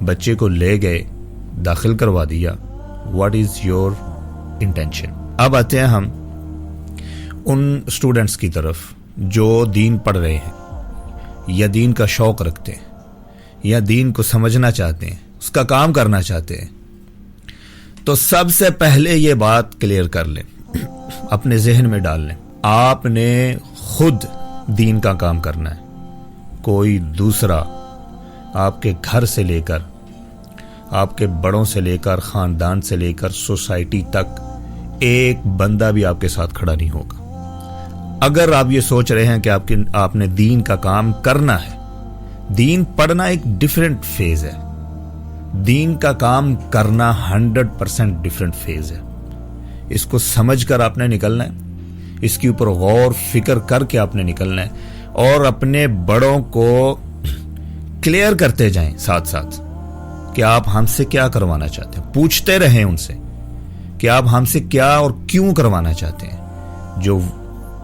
بچے کو لے گئے, داخل کروا دیا. What is your intention? اب آتے ہیں ہم ان اسٹوڈنٹس کی طرف جو دین پڑھ رہے ہیں یا دین کا شوق رکھتے ہیں یا دین کو سمجھنا چاہتے ہیں, اس کا کام کرنا چاہتے ہیں. تو سب سے پہلے یہ بات کلیئر کر لیں, اپنے ذہن میں ڈال لیں, آپ نے خود دین کا کام کرنا ہے. کوئی دوسرا آپ کے گھر سے لے کر, آپ کے بڑوں سے لے کر, خاندان سے لے کر سوسائٹی تک ایک بندہ بھی آپ کے ساتھ کھڑا نہیں ہوگا. اگر آپ یہ سوچ رہے ہیں کہ آپ نے دین کا کام کرنا ہے, دین پڑھنا ایک ڈیفرنٹ فیز ہے, دین کا کام کرنا 100% ڈیفرنٹ فیز ہے. اس کو سمجھ کر آپ نے نکلنا ہے, اس کے اوپر غور فکر کر کے آپ نے نکلنا ہے, اور اپنے بڑوں کو کلیئر کرتے جائیں ساتھ ساتھ کہ آپ ہم سے کیا کروانا چاہتے ہیں. پوچھتے رہیں ان سے کہ آپ ہم سے کیا اور کیوں کروانا چاہتے ہیں. جو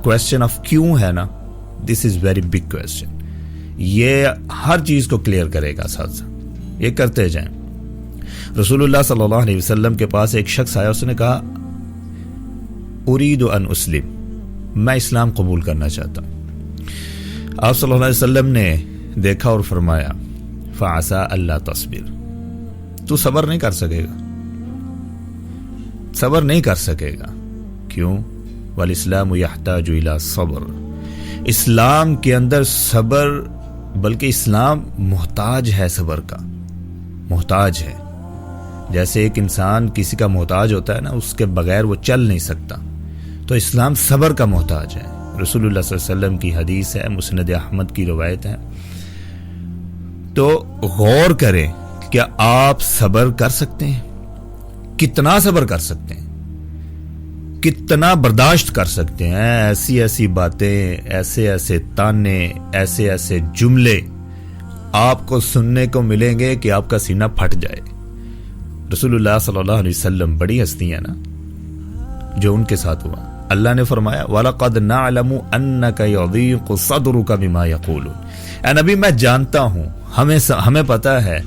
کویسچن آف کیوں ہے نا, دس از ویری بگ کویسچن. یہ ہر چیز کو کلیئر کرے گا ساتھ ساتھ. یہ کرتے جائیں. رسول اللہ صلی اللہ علیہ وسلم کے پاس ایک شخص آیا, اس نے کہا ارید ان اسلم, میں اسلام قبول کرنا چاہتا ہوں. آپ صلی اللہ علیہ وسلم نے دیکھا اور فرمایا فعسى اللہ تصبر, تو صبر نہیں کر سکے گا, صبر نہیں کر سکے گا. کیوں؟ والاسلام یحتاج الی صبر, اسلام کے اندر صبر, بلکہ اسلام محتاج ہے صبر کا, محتاج ہے. جیسے ایک انسان کسی کا محتاج ہوتا ہے نا, اس کے بغیر وہ چل نہیں سکتا, تو اسلام صبر کا محتاج ہے. رسول اللہ صلی اللہ علیہ وسلم کی حدیث ہے, مسند احمد کی روایت ہے. تو غور کریں, کیا آپ صبر کر سکتے ہیں؟ کتنا صبر کر سکتے ہیں؟ کتنا برداشت کر سکتے ہیں؟ ایسی ایسی باتیں, ایسے ایسے تانے, ایسے ایسے جملے آپ کو سننے کو ملیں گے کہ آپ کا سینہ پھٹ جائے. رسول اللہ صلی اللہ علیہ وسلم بڑی ہستی ہیں نا, جو ان کے ساتھ ہوا. اللہ نے فرمایا وَلَقَدْ نَعْلَمُ أَنَّكَ يَضِيقُ صَدْرُكَ بِمَا يَقُولُونَ, اے نبی میں جانتا ہوں, ہمیں پتا ہے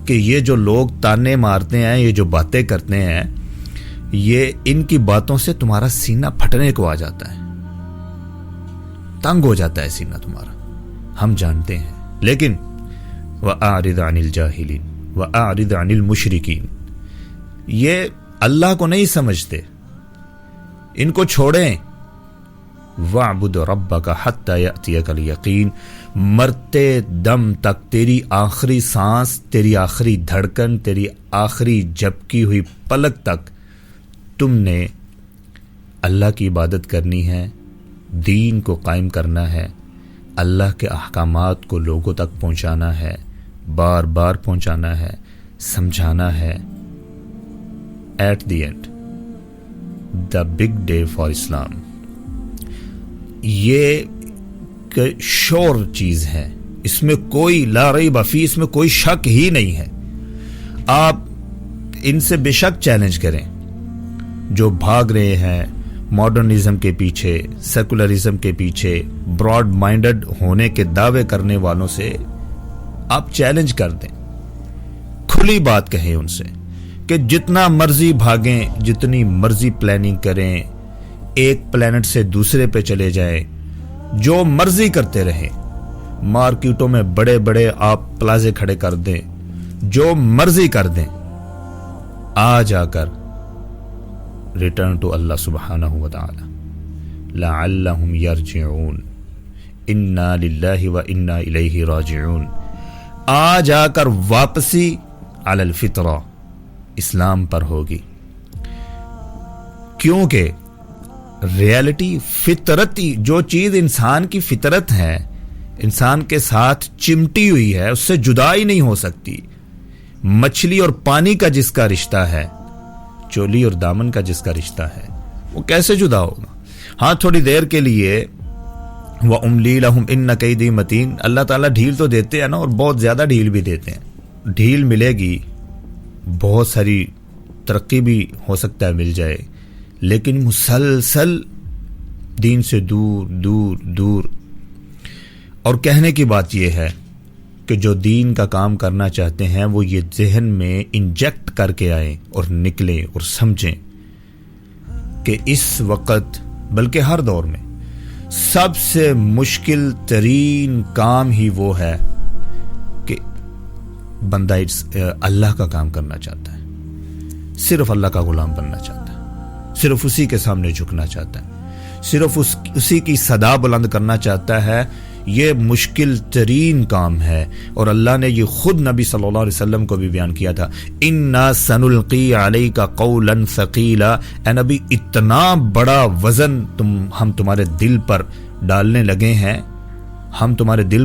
کہ یہ جو لوگ تانے مارتے ہیں, یہ جو باتیں کرتے ہیں, یہ ان کی باتوں سے تمہارا سینہ پھٹنے کو آ جاتا ہے, تنگ ہو جاتا ہے سینہ تمہارا, ہم جانتے ہیں. لیکن وَأَعْرِضْ عَنِ الْجَاهِلِينَ وَأَعْرِضْ عَنِ الْمُشْرِكِينَ, یہ اللہ کو نہیں سمجھتے, ان کو چھوڑیں. وَاعْبُدْ رَبَّكَ حَتَّى يَأْتِيَكَ الْيَقِينُ, مرتے دم تک, تیری آخری سانس, تیری آخری دھڑکن, تیری آخری جھپکی ہوئی پلک تک تم نے اللہ کی عبادت کرنی ہے, دین کو قائم کرنا ہے, اللہ کے احکامات کو لوگوں تک پہنچانا ہے, بار بار پہنچانا ہے, سمجھانا ہے. At the end the big day for Islam, یہ شور چیز ہے, اس میں کوئی لا ریب فیہ, اس میں کوئی شک ہی نہیں ہے. آپ ان سے بے شک چیلنج کریں جو بھاگ رہے ہیں ماڈرنزم کے پیچھے, سیکولرزم کے پیچھے, براڈ مائنڈڈ ہونے کے دعوے کرنے والوں سے آپ چیلنج کر دیں, کھلی بات کہیں ان سے کہ جتنا مرضی بھاگیں, جتنی مرضی پلاننگ کریں, ایک پلانٹ سے دوسرے پہ چلے جائیں, جو مرضی کرتے رہیں, مارکیٹوں میں بڑے بڑے آپ پلازے کھڑے کر دیں, جو مرضی کر دیں, آ جا کر ریٹرن ٹو اللہ سبحانہ وتعالی لعلہم یرجعون, انا للہ و انا الیہ راجعون. آ جا کر واپسی علی الفطرہ, اسلام پر ہوگی. کیونکہ ریالٹی, فطرتی جو چیز انسان کی فطرت ہے, انسان کے ساتھ چمٹی ہوئی ہے, اس سے جدا ہی نہیں ہو سکتی. مچھلی اور پانی کا جس کا رشتہ ہے, چولی اور دامن کا جس کا رشتہ ہے, وہ کیسے جدا ہوگا؟ ہاں تھوڑی دیر کے لیے وَأُمْلِي لَهُمْ إِنَّ كَيْدِي مَتِينٌ, اللہ تعالیٰ ڈھیل تو دیتے ہیں نا, اور بہت زیادہ ڈھیل بھی دیتے ہیں. ڈھیل ملے گی, بہت ساری ترقی بھی ہو سکتا ہے مل جائے, لیکن مسلسل دین سے دور دور دور. اور کہنے کی بات یہ ہے کہ جو دین کا کام کرنا چاہتے ہیں وہ یہ ذہن میں انجیکٹ کر کے آئیں اور نکلیں اور سمجھیں کہ اس وقت بلکہ ہر دور میں سب سے مشکل ترین کام ہی وہ ہے کہ بندہ اللہ کا کام کرنا چاہتا ہے، صرف اللہ کا غلام بننا چاہتا ہے، صرف اسی کے سامنے جھکنا چاہتا ہے، صرف اسی کی صدا بلند کرنا چاہتا ہے. یہ مشکل ترین کام ہے، اور اللہ نے یہ خود نبی صلی اللہ علیہ وسلم کو بھی بیان کیا تھا، اِنَّا سَنُلْقِي عَلَيْكَ قَوْلًا ثَقِيلًا، اے نبی اتنا بڑا وزن ہم تمہارے دل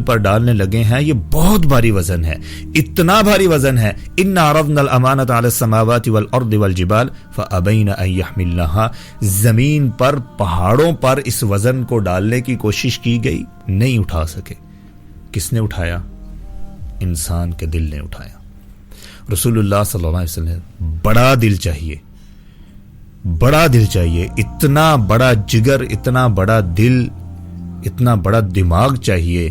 پر ڈالنے لگے ہیں، یہ بہت بھاری وزن ہے، اتنا بھاری وزن ہے. اِنَّا عَرَضْنَا الْأَمَانَةَ عَلَى السَّمَاوَاتِ وَالْأَرْضِ وَالْجِبَالِ فَأَبَيْنَ أَن يَحْمِلْنَهَا، زمین پر پہاڑوں پر اس وزن کو ڈالنے کی کوشش کی گئی، نہیں اٹھا سکے. کس نے اٹھایا؟ انسان کے دل نے اٹھایا. رسول اللہ صلی اللہ علیہ وسلم بڑا دل چاہیے، اتنا بڑا جگر، اتنا بڑا دل، اتنا بڑا دماغ چاہیے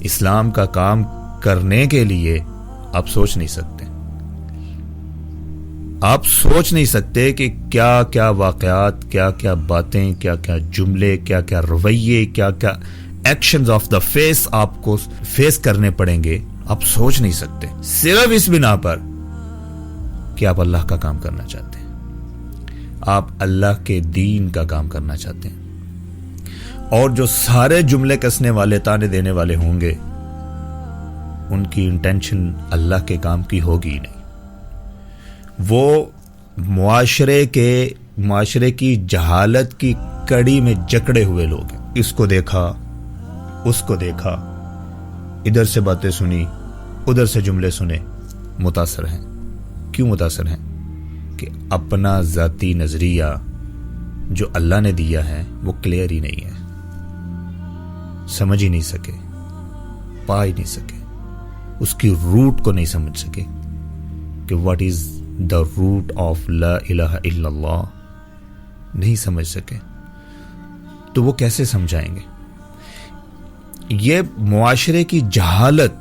اسلام کا کام کرنے کے لیے. آپ سوچ نہیں سکتے کہ کیا کیا واقعات، کیا کیا باتیں، کیا کیا جملے، کیا کیا رویے، کیا کیا ایکشنز آف دا فیس آپ کو فیس کرنے پڑیں گے. آپ سوچ نہیں سکتے، صرف اس بنا پر کہ آپ اللہ کا کام کرنا چاہتے ہیں، آپ اللہ کے دین کا کام کرنا چاہتے ہیں. اور جو سارے جملے کسنے والے، تانے دینے والے ہوں گے، ان کی انٹینشن اللہ کے کام کی ہوگی ہی نہیں. وہ معاشرے کی جہالت کی کڑی میں جکڑے ہوئے لوگ ہیں. اس کو دیکھا، اس کو دیکھا، ادھر سے باتیں سنی، ادھر سے جملے سنے، متاثر ہیں. کیوں متاثر ہیں؟ کہ اپنا ذاتی نظریہ جو اللہ نے دیا ہے وہ کلیئر ہی نہیں ہے، سمجھ ہی نہیں سکے، پا ہی نہیں سکے، اس کی روٹ کو نہیں سمجھ سکے کہ what is the root of law الہ الا اللہ، نہیں سمجھ سکے. تو وہ کیسے سمجھائیں گے؟ یہ معاشرے کی جہالت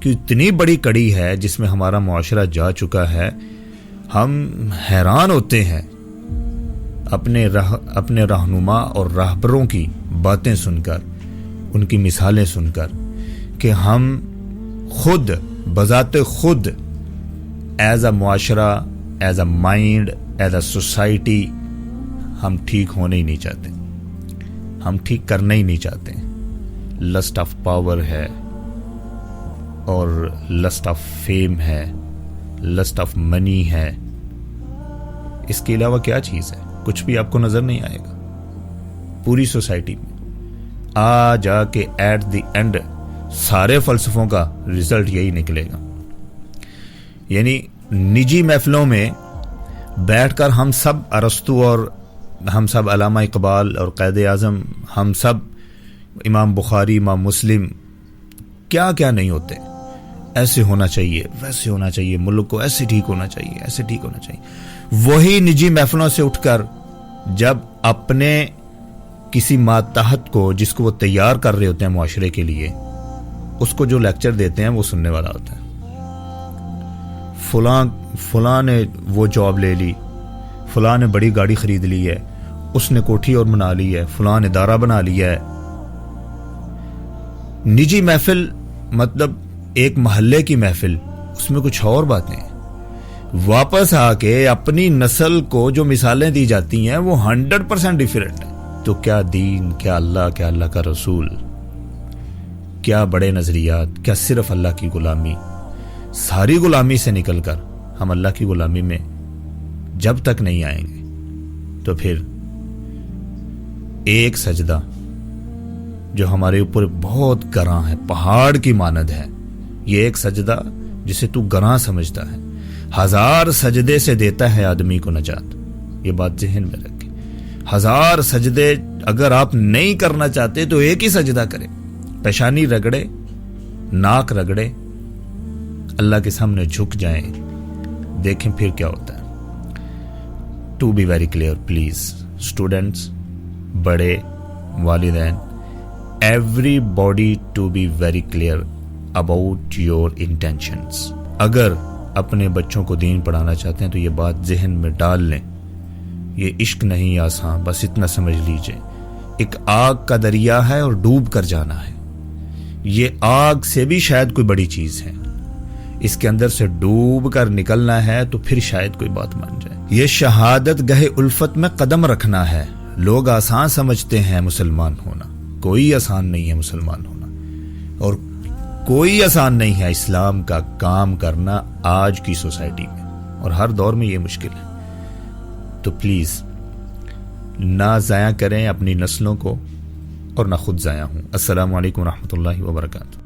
کی اتنی بڑی کڑی ہے جس میں ہمارا معاشرہ جا چکا ہے. ہم حیران ہوتے ہیں اپنے رہنما اور راہبروں کی باتیں سن کر، ان کی مثالیں سن کر، کہ ہم خود بذات خود ایز اے معاشرہ، as a mind, as a society ہم ٹھیک ہونے ہی نہیں چاہتے، ہم ٹھیک کرنا ہی نہیں چاہتے. لسٹ آف پاور ہے، اور لسٹ آف فیم ہے، لسٹ آف منی ہے. اس کے علاوہ کیا چیز ہے؟ کچھ بھی آپ کو نظر نہیں آئے گا. پوری سوسائٹی میں جا کے ایٹ دی اینڈ سارے فلسفوں کا رزلٹ یہی نکلے گا. یعنی نجی محفلوں میں بیٹھ کر ہم سب ارسطو، اور ہم سب علامہ اقبال اور قائد اعظم، ہم سب امام بخاری، امام مسلم، کیا کیا نہیں ہوتے. ایسے ہونا چاہیے، ویسے ہونا چاہیے، ملک کو ایسے ٹھیک ہونا چاہیے، ایسے ٹھیک ہونا چاہیے. وہی نجی محفلوں سے اٹھ کر جب اپنے کسی ماتحت کو، جس کو وہ تیار کر رہے ہوتے ہیں معاشرے کے لیے، اس کو جو لیکچر دیتے ہیں وہ سننے والا ہوتا ہے. فلاں نے وہ جاب لے لی، فلاں نے بڑی گاڑی خرید لی ہے، اس نے کوٹھی اور بنا لی ہے، فلاں نے ادارہ بنا لیا ہے. نجی محفل مطلب ایک محلے کی محفل، اس میں کچھ اور باتیں ہیں. واپس آ کے اپنی نسل کو جو مثالیں دی جاتی ہیں وہ 100% ڈیفرنٹ ہیں. تو کیا دین، کیا اللہ کا رسول، کیا بڑے نظریات، کیا صرف اللہ کی غلامی. ساری غلامی سے نکل کر ہم اللہ کی غلامی میں جب تک نہیں آئیں گے تو پھر ایک سجدہ جو ہمارے اوپر بہت گراں ہے، پہاڑ کی مانند ہے، یہ ایک سجدہ جسے تو گراں سمجھتا ہے، 1000 سجدے سے دیتا ہے آدمی کو نجات. یہ بات ذہن میں رکھیں. 1000 سجدے اگر آپ نہیں کرنا چاہتے تو ایک ہی سجدہ کریں، پیشانی رگڑے، ناک رگڑے، اللہ کے سامنے جھک جائیں، دیکھیں پھر کیا ہوتا ہے. To be very clear please, students, بڑے، والدین، everybody to be very clear. about your intentions. اگر اپنے بچوں کو دین پڑھانا چاہتے ہیں تو یہ بات ذہن میں ڈال لیں، یہ عشق نہیں آسان، بس اتنا سمجھ لیجئے، ایک آگ کا دریا ہے اور ڈوب کر جانا ہے، یہ آگ سے بھی شاید کوئی بڑی چیز ہے، اس کے اندر سے ڈوب کر نکلنا ہے تو پھر شاید کوئی بات مان جائے۔ یہ شہادت گہے الفت میں قدم رکھنا ہے۔ لوگ آسان سمجھتے ہیں مسلمان ہونا، کوئی آسان نہیں ہے مسلمان ہونا، اور کوئی آسان نہیں ہے اسلام کا کام کرنا آج کی سوسائٹی میں، اور ہر دور میں یہ مشکل ہے۔ تو پلیز نہ ضائع کریں اپنی نسلوں کو اور نہ خود ضائع ہوں۔ السلام علیکم ورحمۃ اللہ وبرکاتہ۔